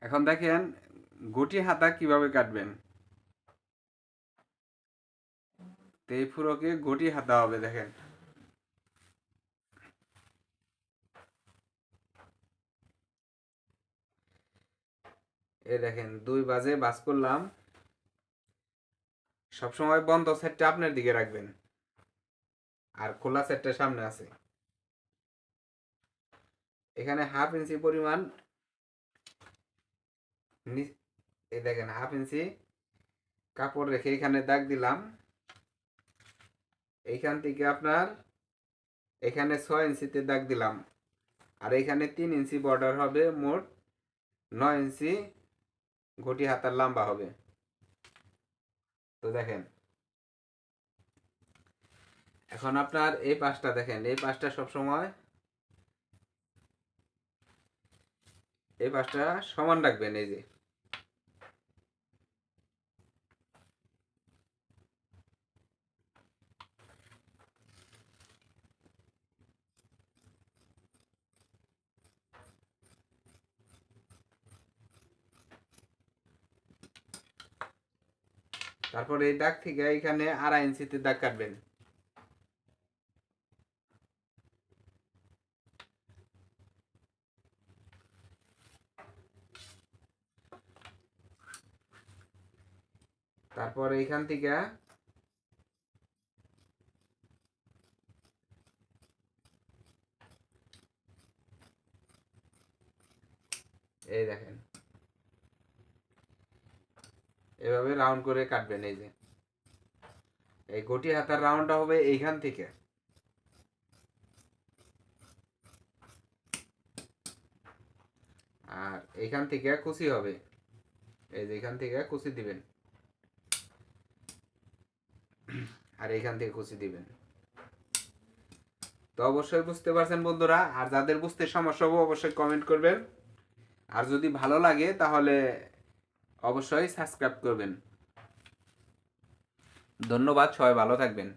এখন দেখেন গুটি হাতা কিভাবে কাটবেন। তো এই পুরোকে গুটি হাতা হবে। দেখেন এই দেখেন 2 বাজে বাস করলাম। সবসময় বন্ধ সেটটা আপনার দিকে রাখবেন আর খোলা সেটটা সামনে আছে। এখানে 1/2 ইঞ্চি পরিমাণ এই দেখেন 1/2 ইঞ্চি কাপড় রেখে এখানে দাগ দিলাম। এইখান থেকে আপনার এখানে 6 ইঞ্চিতে দাগ দিলাম। আর এখানে 3 ইঞ্চি বর্ডার হবে, মোট 9 ইঞ্চি ঘটি হাতার লম্বা হবে। তো দেখেন এখন আপনার এই পাশটা দেখেন, এই পাশটা সবসময় এই পাশটা সমান রাখবেন। এই যে তারপর এই দাগ থেকে এখানে 2.5 ইঞ্চিতে দাগ কাটবেন। তারপর এইখান থেকে এই দেখেন এভাবে রাউন্ড করে কাটবেন। এই যে এই গটি হাতার রাউন্ডটা হবে এইখান থেকে, আর এইখান থেকে কুচি হবে। এই যে এখান থেকে কুচি দিবেন আর এইখান থেকে কুচি দিবেন। তো অবশ্যই বুঝতে পারছেন বন্ধুরা। আর যাদের বুঝতে সমস্যা হবে অবশ্যই কমেন্ট করবেন। আর যদি ভালো লাগে তাহলে অবশ্যই সাবস্ক্রাইব করবেন। ধন্যবাদ, সবাই ভালো থাকবেন।